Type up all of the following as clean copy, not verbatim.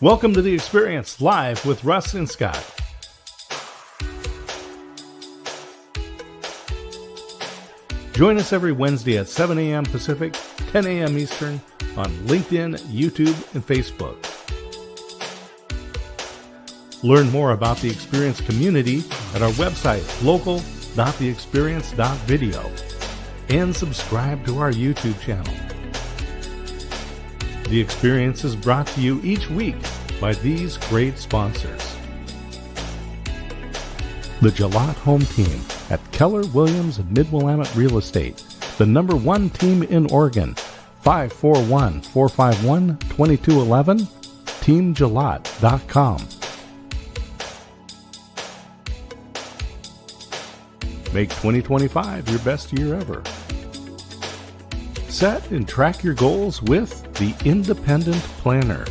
Welcome to The Experience, live with Russ and Scott. Join us every Wednesday at 7 a.m. Pacific, 10 a.m. Eastern on LinkedIn, YouTube, and Facebook. Learn more about the Experience community at our website, local.theexperience.video, and subscribe to our YouTube channel. The Experience is brought to you each week by these great sponsors. The Jalot Home Team at Keller Williams Mid-Willamette Real Estate, the #1 team in Oregon, 541-451-2211, teamjalot.com. Make 2025 your best year ever. Set and track your goals with the Independent Planner.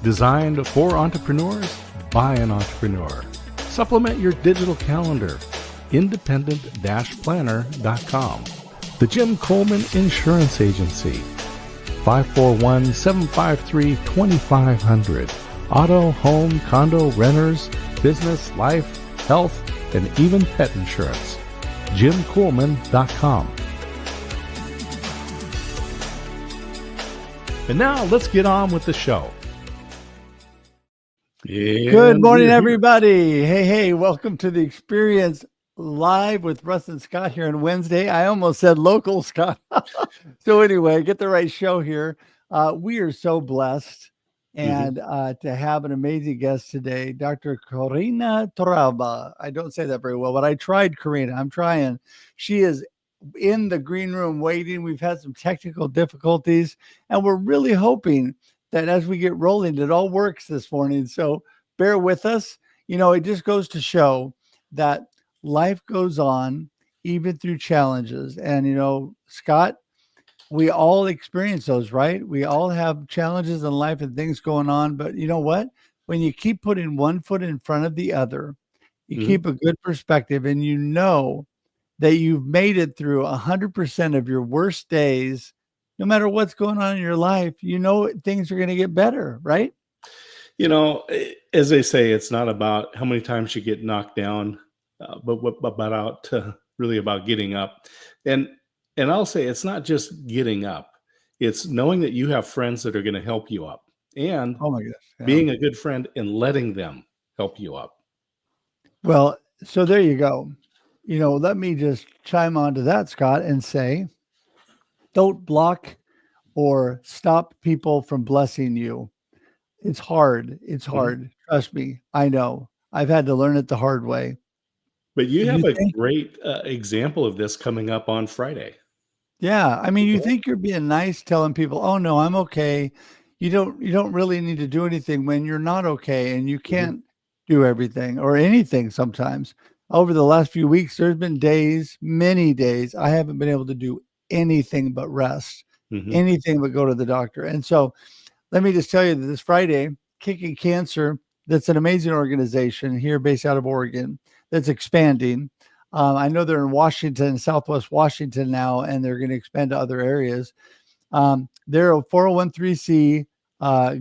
Designed for entrepreneurs by an entrepreneur. Supplement your digital calendar. Independent-planner.com. The Jim Coleman Insurance Agency. 541-753-2500. Auto, home, condo, renters, business, life, health, and even pet insurance. JimColeman.com. And now let's get on with the show. Good morning, everybody. Hey, welcome to The Experience live with Russ and Scott here on Wednesday. I almost said local, Scott. So anyway, get the right show here. We are so blessed and to have an amazing guest today, Dr. Carina Torralba. I don't say that very well, but I tried, Carina. I'm trying. She is in the green room waiting. We've had some technical difficulties, and we're really hoping that as we get rolling, it all works this morning. So bear with us. You know, it just goes to show that life goes on even through challenges. And, you know, Scott, we all experience those, right? We all have challenges in life and things going on. But you know what? When you keep putting one foot in front of the other, you keep a good perspective, and you know that you've made it through 100% of your worst days. No matter what's going on in your life, you know things are going to get better, right? You know, as they say, it's not about how many times you get knocked down, but really about getting up. And I'll say it's not just getting up. It's knowing that you have friends that are going to help you up, and Oh my gosh, being a good friend and letting them help you up. Well, so there you go. You know, let me just chime on to that, Scott, and say, don't block or stop people from blessing you. It's hard. It's hard. Trust me. I know. I've had to learn it the hard way. But you have a great example of this coming up on Friday. Yeah. I mean, you think you're being nice, telling people, oh no, I'm okay. You don't really need to do anything when you're not okay, and you can't do everything or anything sometimes. Over the last few weeks, there's been days, many days, I haven't been able to do anything but rest, anything but go to the doctor. And so let me just tell you that this Friday, Kicking Cancer, that's an amazing organization here based out of Oregon that's expanding. I know they're in Washington, Southwest Washington now, and they're going to expand to other areas. They're a 401(c)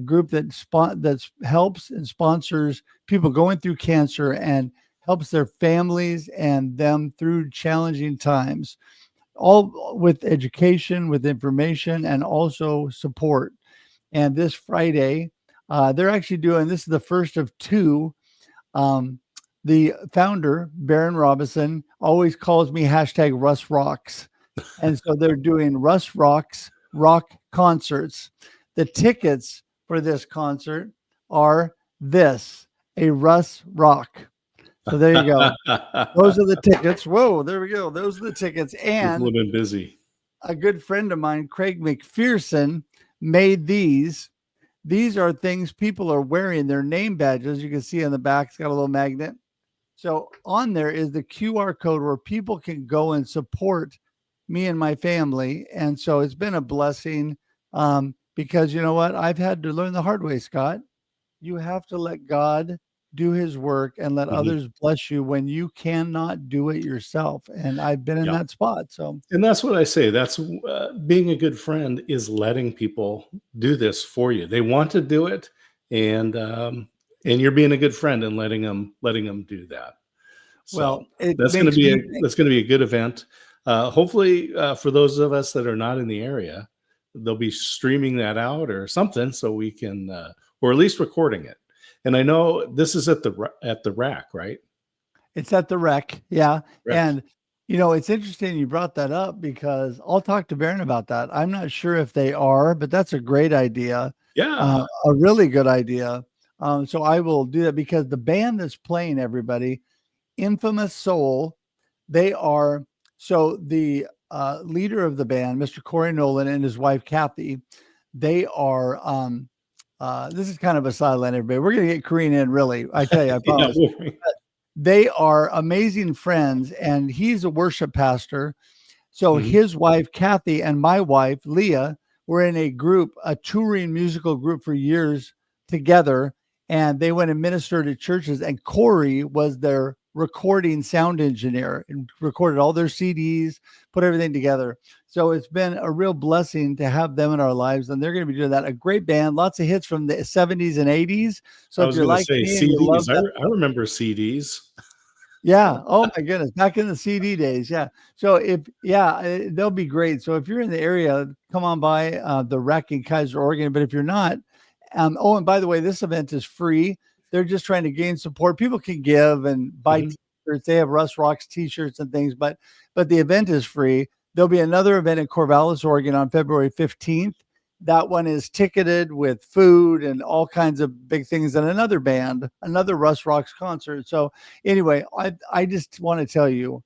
group that helps and sponsors people going through cancer and helps their families and them through challenging times, all with education, with information, and also support. And this Friday, they're actually doing, this is the first of two. The founder, Baron Robinson, always calls me #Russ Rocks. And so they're doing Russ Rocks rock concerts. The tickets for this concert are a Russ Rock. So there you go. Those are the tickets. Whoa, there we go. Those are the tickets. And people have been busy. A good friend of mine, Craig McPherson, made these. These are things people are wearing, their name badges. You can see on the back, it's got a little magnet. So on there is the QR code where people can go and support me and my family. And so it's been a blessing because you know what? I've had to learn the hard way, Scott. You have to let God do his work and let Mhm. others bless you when you cannot do it yourself. And I've been in Yeah. that spot. So, And that's what I say. That's being a good friend is letting people do this for you. They want to do it, and you're being a good friend and letting them do that. So well, it that's going to makes be me think. a good event. Hopefully, for those of us that are not in the area, they'll be streaming that out or something so we can, or at least recording it. And I know this is at the rack, right? It's at the rec. Yeah. Rec. And, it's interesting you brought that up because I'll talk to Baron about that. I'm not sure if they are, but that's a great idea. Yeah. A really good idea. So I will do that because the band that's playing, everybody, Infamous Soul, they are, so the leader of the band, Mr. Corey Nolan, and his wife, Kathy, they are, this is kind of a sideline, everybody. We're going to get Karina in, really. I tell you, I Yeah. promise. They are amazing friends, and he's a worship pastor. So Mhm. his wife, Kathy, and my wife, Leah, were in a touring musical group for years together. And they went and ministered at churches. And Corey was their recording sound engineer and recorded all their CDs, put everything together. So it's been a real blessing to have them in our lives. And they're going to be doing that. A great band, lots of hits from the 70s and 80s. So I if was you're going to like say me and you love CDs. that. I remember CDs. Yeah. Oh my goodness. Back in the CD days. Yeah. So they'll be great. So if you're in the area, come on by the Rec in Kaiser, Oregon. But if you're not, oh, and by the way, this event is free. They're just trying to gain support. People can give and buy Mhm. t-shirts. They have Russ Rocks t-shirts and things, but the event is free. There'll be another event in Corvallis, Oregon on February 15th. That one is ticketed with food and all kinds of big things and another band, another Russ Rocks concert. So anyway, I just want to tell you,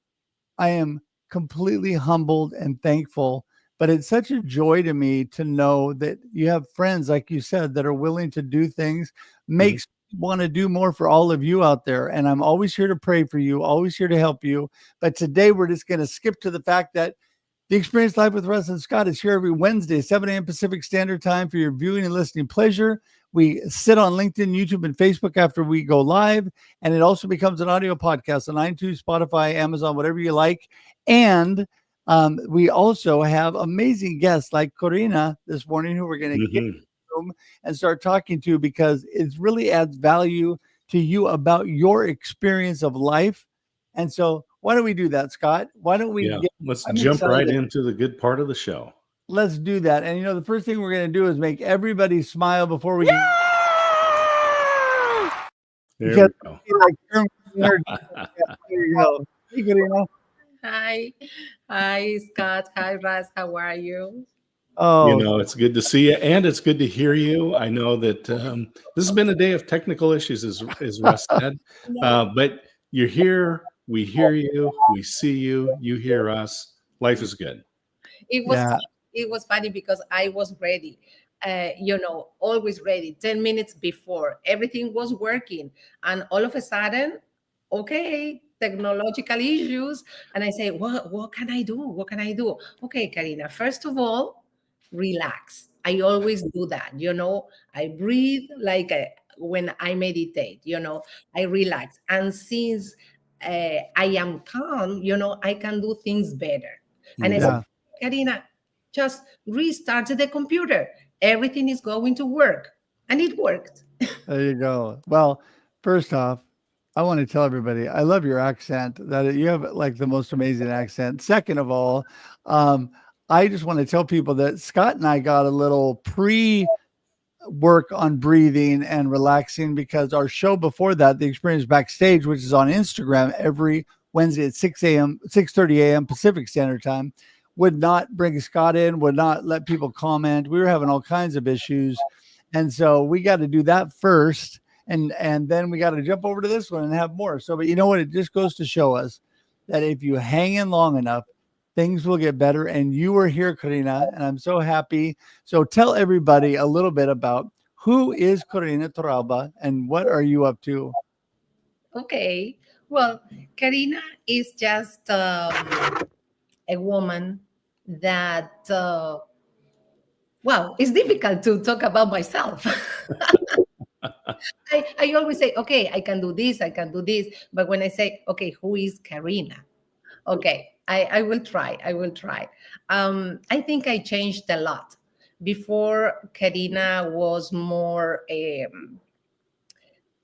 I am completely humbled and thankful, but it's such a joy to me to know that you have friends, like you said, that are willing to do things, Mhm. makes me want to do more for all of you out there. And I'm always here to pray for you, always here to help you. But today we're just going to skip to the fact that the Experience Live with Russ and Scott is here every Wednesday, 7 a.m. Pacific Standard Time for your viewing and listening pleasure. We sit on LinkedIn, YouTube, and Facebook after we go live, and it also becomes an audio podcast on iTunes, Spotify, Amazon, whatever you like. And we also have amazing guests like Carina this morning, who we're going to get in Mhm. the room and start talking to because it really adds value to you about your experience of life. And so, why don't we do that, Scott? Why don't we Yeah. get Let's I'm jump right excited. into the good part of the show. Let's do that. And the first thing we're going to do is make everybody smile before we There because we go. like there you go. Hey, Karina. Hi. Hi, Scott. Hi, Russ. How are you? Oh, It's good to see you, and it's good to hear you. I know that this has been a day of technical issues, as Russ said, No. but you're here. We hear you. We see you. You hear us. Life is good. It was yeah. it was funny because I was ready. Always ready. 10 minutes before everything was working, and all of a sudden, okay, technological issues, and I say, what can I do? What can I do? Okay, Karina. First of all, relax. I always do that. I breathe like when I meditate. I relax, and since I am calm, I can do things better. And I said, Mhm. Yeah. Karina, just restart the computer. Everything is going to work. And it worked. There you go. Well, first off, I want to tell everybody I love your accent. That you have like the most amazing accent. Second of all, um, I just want to tell people that Scott and I got a little work on breathing and relaxing because our show before that, The Experience Backstage, which is on Instagram every Wednesday at 6:30 a.m. Pacific Standard Time, would not bring Scott in, would not let people comment. We were having all kinds of issues. And so we got to do that first. And then we got to jump over to this one and have more. So, but you know what? It just goes to show us that if you hang in long enough, things will get better. And you were here, Karina, and I'm so happy. So tell everybody a little bit about who is Carina Torralba and what are you up to? Okay. Well, Karina is just a woman that, well, it's difficult to talk about myself. I always say, okay, I can do this, I can do this. But when I say, okay, who is Carina? Okay, I will try. I will try. I think I changed a lot. Before, Carina was more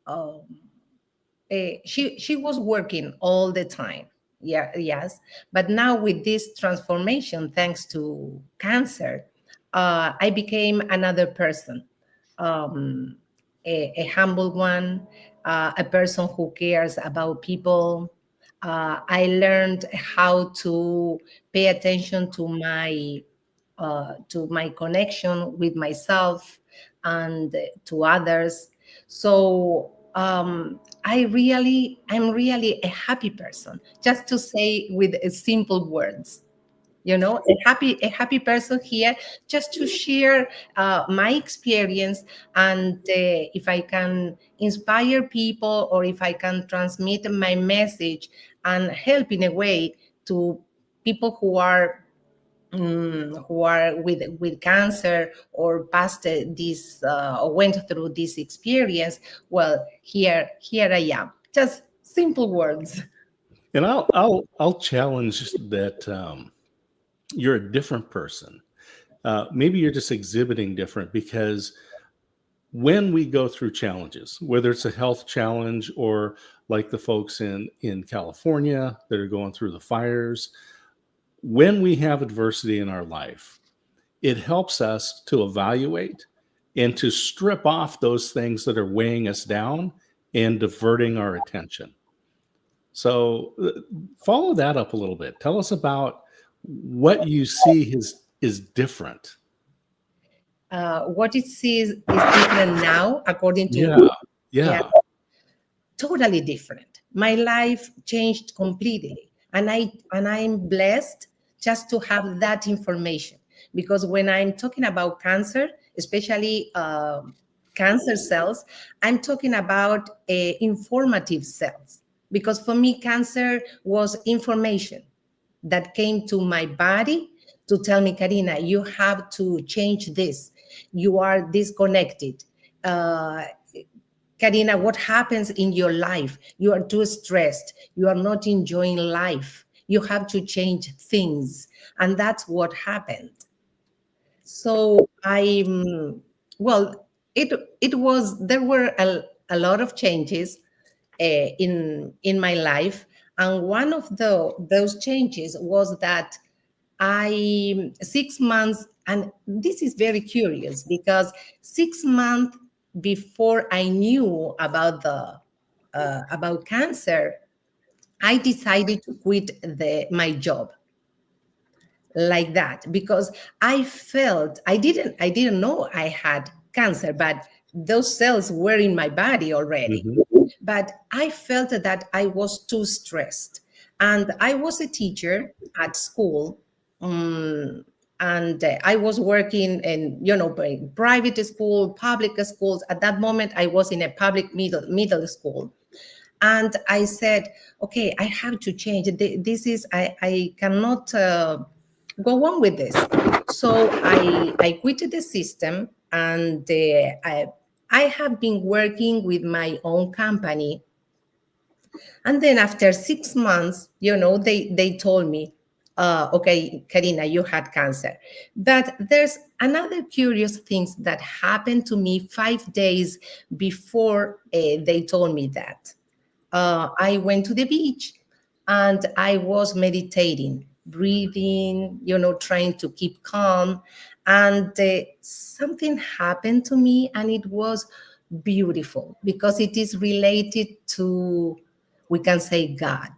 um, she was working all the time. Yeah, yes. But now with this transformation, thanks to cancer, I became another person, um, a humble one, a person who cares about people. I learned how to pay attention to my connection with myself and to others. So I'm really a happy person. Just to say with simple words, a happy person here, just to share my experience, and if I can inspire people, or if I can transmit my message and help in a way to people who are with cancer, or passed this or went through this experience. Well, here I am, just simple words. And I'll challenge that you're a different person. Maybe you're just exhibiting different, because when we go through challenges, whether it's a health challenge or like the folks in California that are going through the fires, when we have adversity in our life, it helps us to evaluate and to strip off those things that are weighing us down and diverting our attention. So follow that up a little bit. Tell us about what you see is different. What it sees is different now, according to, Yeah. yeah, Yeah. totally different. My life changed completely, and I'm blessed just to have that information, because when I'm talking about cancer, especially cancer cells, I'm talking about informative cells, because for me, cancer was information that came to my body to tell me, Carina, you have to change this. You are disconnected. Uh, Karina, what happens in your life? You are too stressed. You are not enjoying life. You have to change things. And that's what happened. So well, there were a lot of changes in my life. And one of those changes was that 6 months, and this is very curious, because 6 months before I knew about cancer, I decided to quit my job, like that, because I didn't know I had cancer, but those cells were in my body already. Mhm. But I felt that I was too stressed. And I was a teacher at school. And I was working in, private school, public schools. At that moment, I was in a public middle school. And I said, okay, I have to change. I cannot go on with this. So I quit the system, and I have been working with my own company. And then after 6 months, they told me, okay, Karina, you had cancer. But there's another curious things that happened to me 5 days before they told me that. I went to the beach, and I was meditating, breathing, trying to keep calm. And something happened to me, and it was beautiful, because it is related to, we can say, God.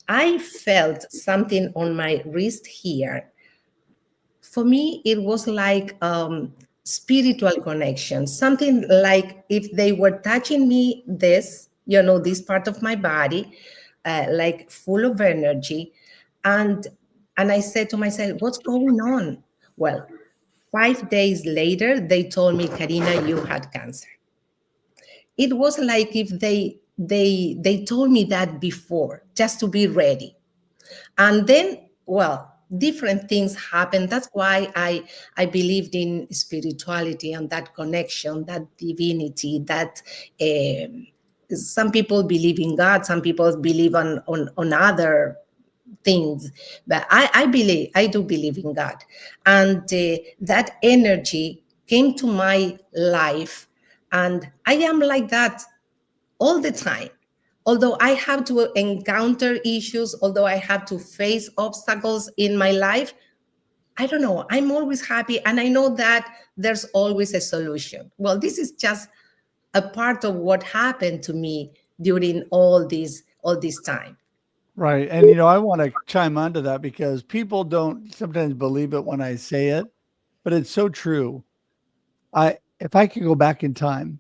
I felt something on my wrist here. For me, it was like spiritual connection, something like if they were touching me, this part of my body, like full of energy. And I said to myself, what's going on? Well, 5 days later, they told me, Karina, you had cancer. It was like if they told me that before, just to be ready. And then, well, different things happen. That's why I believed in spirituality and that connection, that divinity, that some people believe in God, some people believe on other things, but I do believe in God. And that energy came to my life, and I am like that all the time. Although I have to encounter issues, although I have to face obstacles in my life, I don't know, I'm always happy, and I know that there's always a solution. Well, this is just a part of what happened to me during all this time. Right. And, I want to chime onto that because people don't sometimes believe it when I say it, but it's so true. If I could go back in time,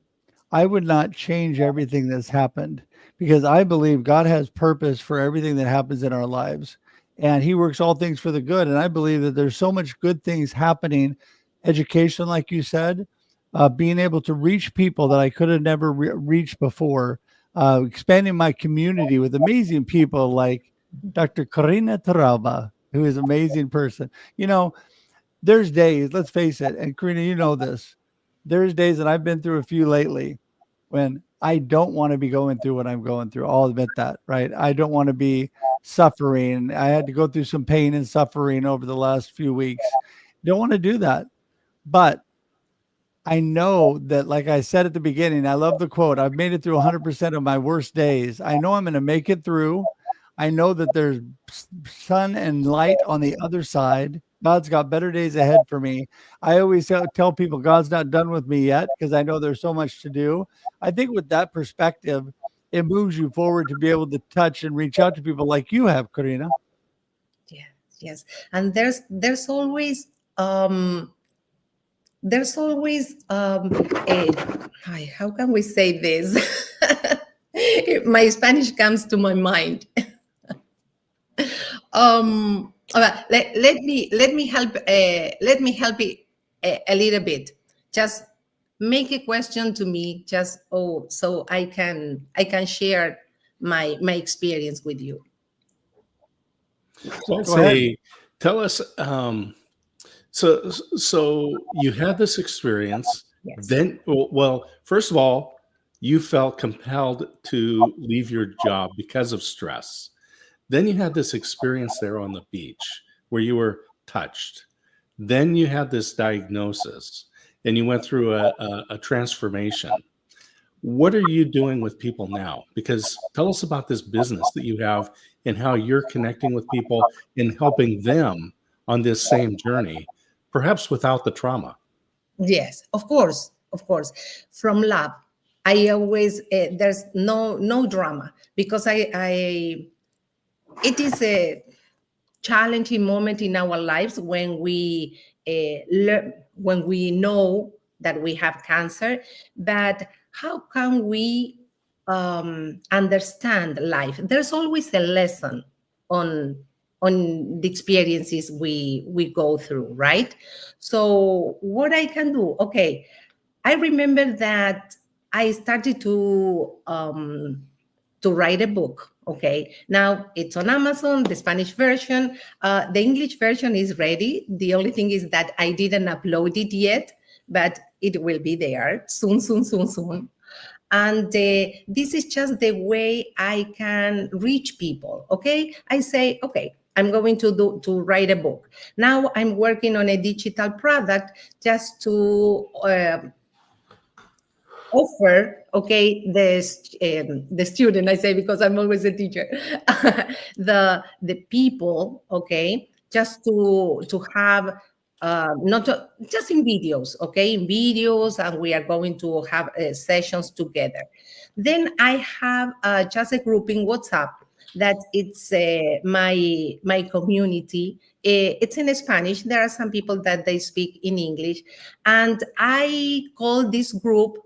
I would not change everything that's happened because I believe God has purpose for everything that happens in our lives, and he works all things for the good. And I believe that there's so much good things happening, education, like you said, being able to reach people that I could have never reached before, expanding my community with amazing people like Dr. Carina Torralba, who is an amazing person. There's days, let's face it, and Karina, you know this. There's days, and I've been through a few lately, when I don't want to be going through what I'm going through. I'll admit that, right? I don't want to be suffering. I had to go through some pain and suffering over the last few weeks. Don't want to do that. But I know that, like I said at the beginning, I love the quote, I've made it through 100% of my worst days. I know I'm going to make it through. I know that there's sun and light on the other side. God's got better days ahead for me. I always tell people God's not done with me yet because I know there's so much to do. I think with that perspective, it moves you forward to be able to touch and reach out to people like you have, Karina. Yes, yes. And there's always how can we say this? My Spanish comes to my mind. Let me help it a little bit. Just make a question to me, just so I can share my experience with you. So I'd Go ahead. say, tell us. So you had this experience. Yes. Then, well, first of all, you felt compelled to leave your job because of stress. Then you had this experience there on the beach where you were touched. Then you had this diagnosis, and you went through a transformation. What are you doing with people now? Because tell us about this business that you have and how you're connecting with people and helping them on this same journey, perhaps without the trauma. Yes, of course, of course. From lab, I always there's no drama, because it is a challenging moment in our lives when we when we know that we have cancer. But how can we understand life? There's always a lesson on the experiences we go through, right? So what I can do, okay, I remember that I started to write a book. Okay, now it's on Amazon, the Spanish version. The English version is ready. The only thing is that I didn't upload it yet, but it will be there soon, soon, soon, soon. And this is just the way I can reach people. Okay, I say, okay, I'm going to write a book. Now I'm working on a digital product just to offer, okay, the student, I say, because I'm always a teacher, the people, okay, just to have not just in videos, okay, in videos, and we are going to have sessions together. Then I have just a group in WhatsApp that it's my community. It's in Spanish. There are some people that they speak in English, and I call this group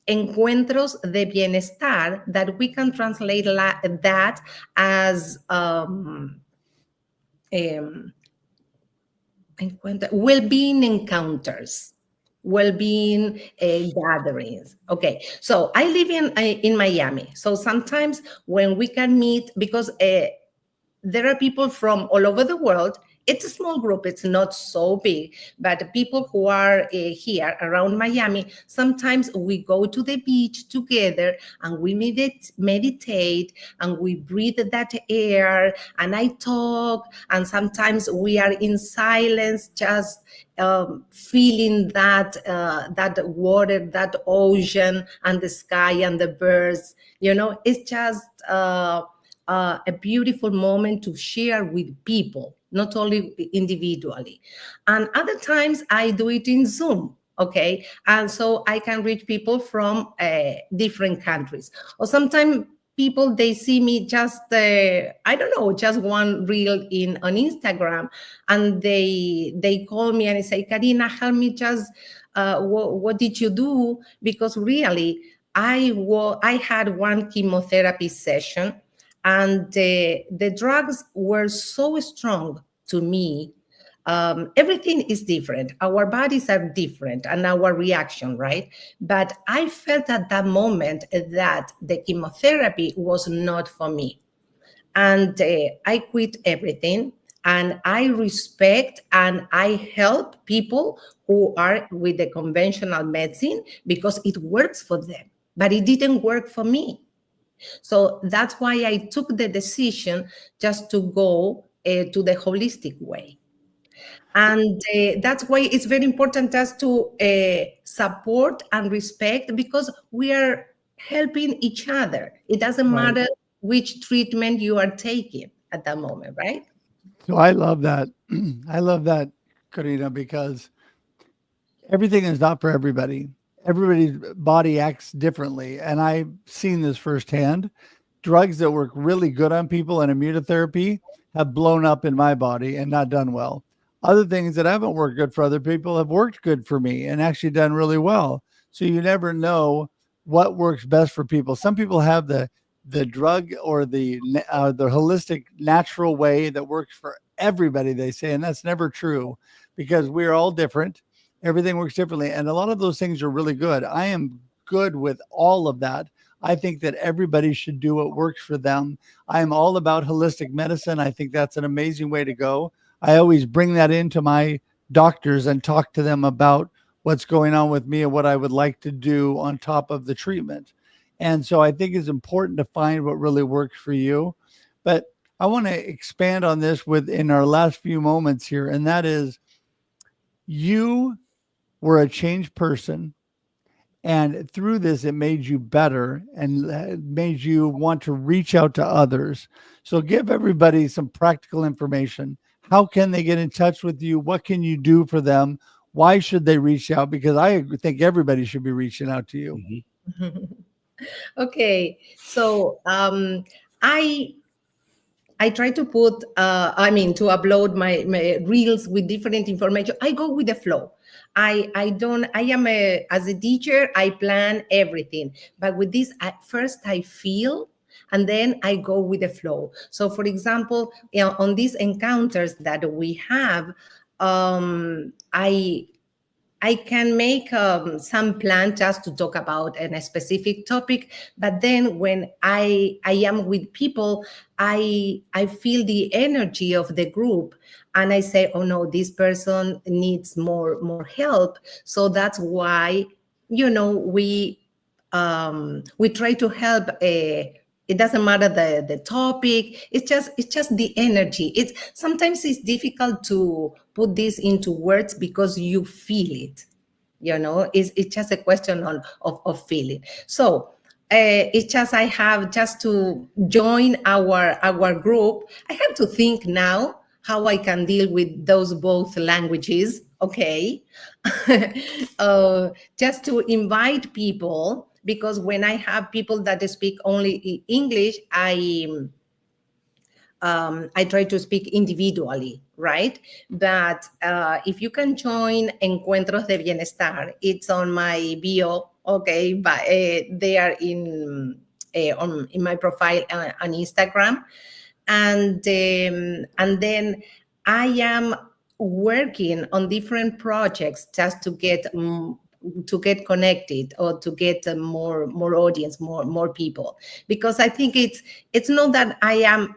Encuentros de Bienestar, that we can translate that as well-being encounters, well-being gatherings. Okay, so I live in Miami. So sometimes when we can meet, because there are people from all over the world, it's a small group, it's not so big, but people who are here around Miami, sometimes we go to the beach together and we meditate and we breathe that air and I talk, and sometimes we are in silence, just feeling that water, that ocean, and the sky and the birds. It's just a beautiful moment to share with people, not only individually. And other times I do it in Zoom. Okay, and so I can reach people from different countries. Or sometimes people, they see me just I don't know, just one reel on Instagram, and they call me and they say, Karina, help me, just what did you do? Because really, I had one chemotherapy session, and the drugs were so strong to me. Everything is different. Our bodies are different and our reaction, right? But I felt at that moment that the chemotherapy was not for me. And I quit everything, and I respect and I help people who are with the conventional medicine because it works for them, but it didn't work for me. So that's why I took the decision just to go to the holistic way. And that's why it's very important just to support and respect, because we are helping each other. It doesn't Right. matter which treatment you are taking at that moment, right? So I love that. I love that, Karina, because everything is not for everybody. Everybody's body acts differently. And I've seen this firsthand. Drugs that work really good on people and immunotherapy have blown up in my body and not done well. Other things that haven't worked good for other people have worked good for me and actually done really well. So you never know what works best for people. Some people have the drug or the holistic natural way that works for everybody, they say, and that's never true, because we're all different. Everything works differently, and a lot of those things are really good. I am good with all of that. I think that everybody should do what works for them. I am all about holistic medicine. I think that's an amazing way to go. I always bring that into my doctors and talk to them about what's going on with me and what I would like to do on top of the treatment. And so I think it's important to find what really works for you. But I want to expand on this within our last few moments here, and that is, you were a changed person, and through this, it made you better and made you want to reach out to others. So give everybody some practical information. How can they get in touch with you? What can you do for them? Why should they reach out? Because I think everybody should be reaching out to you. Okay, so I try to put, to upload my reels with different information. I go with the flow. As a teacher, I plan everything. But with this, at first I feel, and then I go with the flow. So for example, on these encounters that we have, I can make some plan just to talk about a specific topic, but then when I am with people, I feel the energy of the group, and I say, oh no, this person needs more help. So that's why, we try to help. It doesn't matter the topic. It's just the energy. Sometimes it's difficult to put this into words because you feel it. It's just a question of feeling. So it's just, I have just to join our group. I have to think now how I can deal with those both languages. Okay. Just to invite people, because when I have people that speak only English, I try to speak individually, right? But if you can join Encuentros de Bienestar, it's on my bio, okay? But they are in my profile on Instagram, and then I am working on different projects just to get connected, or to get more audience, more people, because I think it's not that I am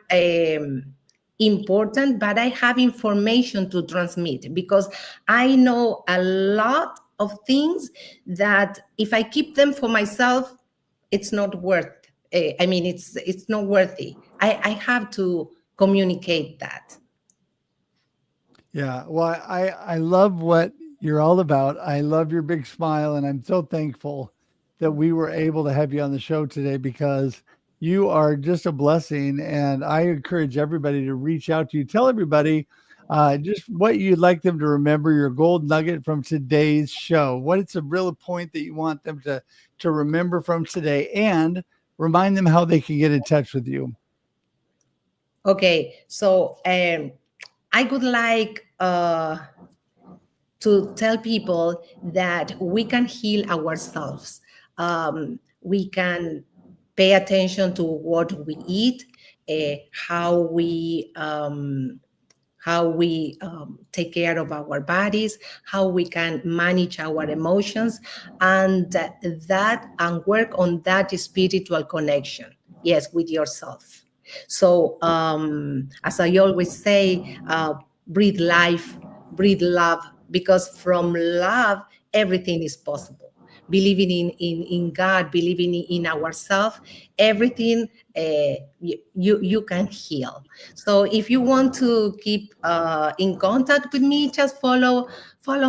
important, but I have information to transmit because I know a lot of things that if I keep them for myself, it's not worth. I mean, it's not worthy. I have to communicate that. Yeah. Well, I love what you're all about. I love your big smile, and I'm so thankful that we were able to have you on the show today because you are just a blessing. And I encourage everybody to reach out to you. Tell everybody just what you'd like them to remember, your gold nugget from today's show. What it's a real point that you want them to remember from today, and remind them how they can get in touch with you. Okay, so I would like to tell people that we can heal ourselves. We can pay attention to what we eat, how we take care of our bodies, how we can manage our emotions, and work on that spiritual connection. Yes, with yourself. So, as I always say, breathe life, breathe love, because from love, everything is possible. Believing in God, believing in ourselves, everything you can heal. So if you want to keep in contact with me, just follow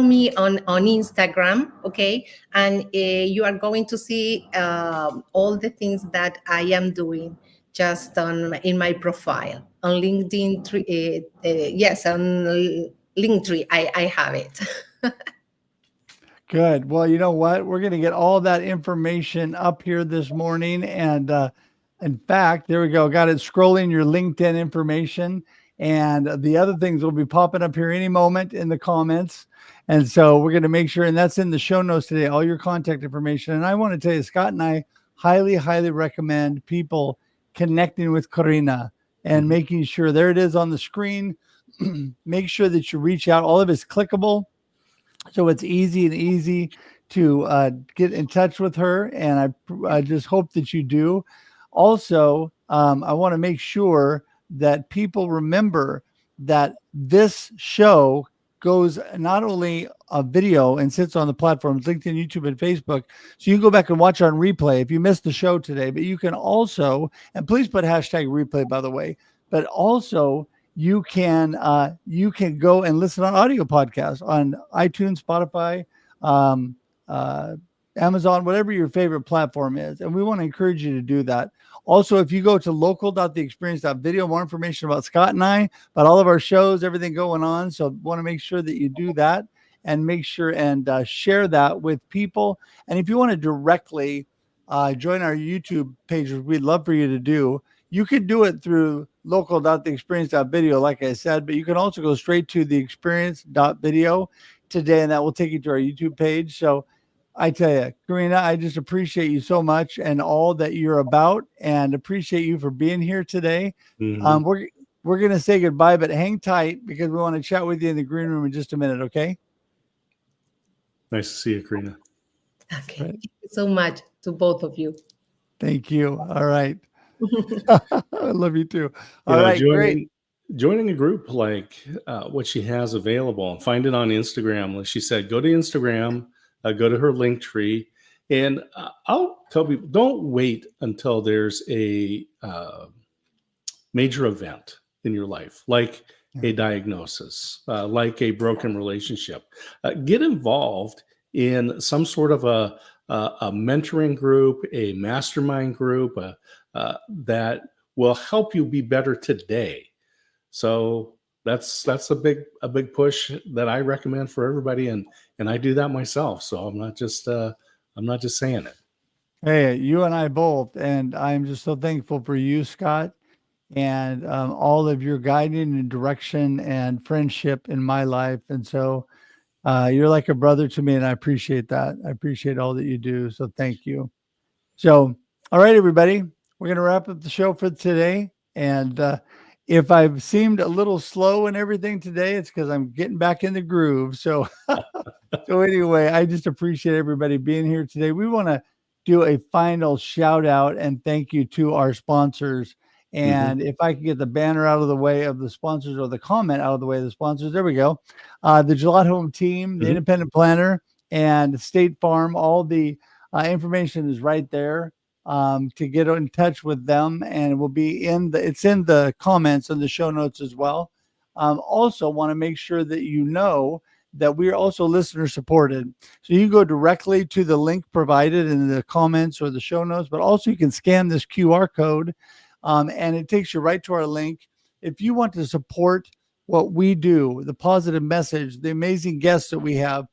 me on Instagram, okay? And you are going to see all the things that I am doing just in my profile on LinkedIn. Yes, on Linktree, I have it. Good. Well, you know what? We're going to get all that information up here this morning. And in fact, there we go. Got it scrolling your LinkedIn information. And the other things will be popping up here any moment in the comments. And so we're going to make sure, and that's in the show notes today, all your contact information. And I want to tell you, Scott and I highly, highly recommend people connecting with Carina and making sure there it is on the screen. Make sure that you reach out. All of it's clickable. So it's easy to get in touch with her, and I just hope that you do. Also, I want to make sure that people remember that this show goes not only a video and sits on the platforms LinkedIn, YouTube, and Facebook, so you can go back and watch on replay if you missed the show today. But you can also, and please put hashtag replay, by the way, but also you can go and listen on audio podcasts on iTunes, Spotify, Amazon, whatever your favorite platform is. And we want to encourage you to do that. Also, if you go to local.theexperience.video, more information about Scott and I, about all of our shows, everything going on. So want to make sure that you do that and make sure and share that with people. And if you want to directly join our YouTube page, which we'd love for you to do, you could do it through local.theexperience.video, like I said, but you can also go straight to theexperience.video today, and that will take you to our YouTube page. So I tell you, Carina, I just appreciate you so much and all that you're about, and appreciate you for being here today. We're going to say goodbye, but hang tight because we want to chat with you in the green room in just a minute, okay? Nice to see you, Carina. Okay. Thank you so much to both of you. Thank you. All right. I love you too. All right, great. Joining a group like what she has available, and find it on Instagram. Like she said, go to Instagram, go to her link tree, and I'll tell people, don't wait until there's a major event in your life, like a diagnosis, like a broken relationship. Get involved in some sort of a mentoring group, a mastermind group, that will help you be better today. So that's a big push that I recommend for everybody, and I do that myself. So I'm not just saying it. Hey, you and I both, and I'm just so thankful for you, Scott, and all of your guiding and direction and friendship in my life. And so you're like a brother to me, and I appreciate that. I appreciate all that you do. So thank you. So, all right, everybody, we're going to wrap up the show for today. And if I've seemed a little slow and everything today, it's because I'm getting back in the groove. So, so anyway, I just appreciate everybody being here today. We want to do a final shout out and thank you to our sponsors. And if I can get the banner out of the way of the sponsors, or the comment out of the way of the sponsors, there we go. The Gillette Home team, the independent planner, and State Farm, all the information is right there to get in touch with them, and it will be it's in the comments and the show notes as well. Also want to make sure that you know that we're also listener supported. So you can go directly to the link provided in the comments or the show notes, but also you can scan this QR code and it takes you right to our link. If you want to support what we do, the positive message, the amazing guests that we have,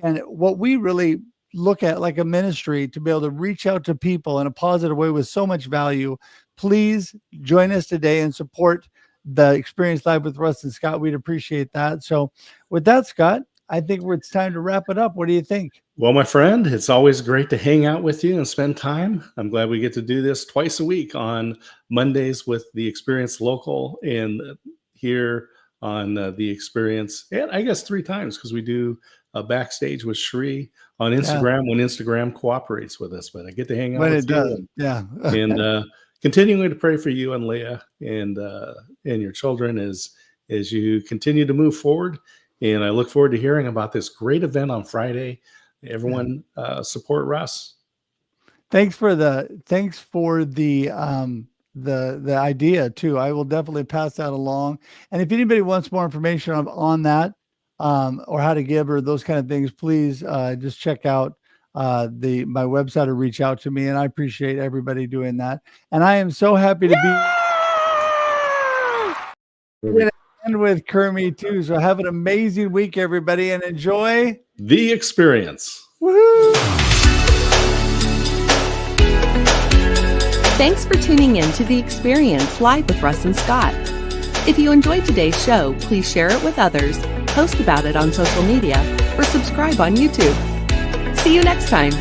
and what we really look at like a ministry to be able to reach out to people in a positive way with so much value, please join us today and support the Experience Live with Russ and Scott. We'd appreciate that. So with that, Scott, I think it's time to wrap it up. What do you think? Well, my friend, it's always great to hang out with you and spend time. I'm glad we get to do this twice a week on Mondays with the Experience Local, and here on the Experience, and I guess 3 times because we do backstage with Shri on Instagram when Instagram cooperates with us. But I get to hang out When with it you. does. And continuing to pray for you and Leah and your children as you continue to move forward. And I look forward to hearing about this great event on Friday. Everyone support Russ. Thanks for the idea too. I will definitely pass that along. And if anybody wants more information on that or how to give or those kind of things, please just check out my website or reach out to me. And I appreciate everybody doing that. And I am so happy to be with Kermie too. So have an amazing week, everybody, and enjoy the Experience. Woohoo! Thanks for tuning in to The Experience Live with Russ and Scott. If you enjoyed today's show, please share it with others, post about it on social media, or subscribe on YouTube. See you next time.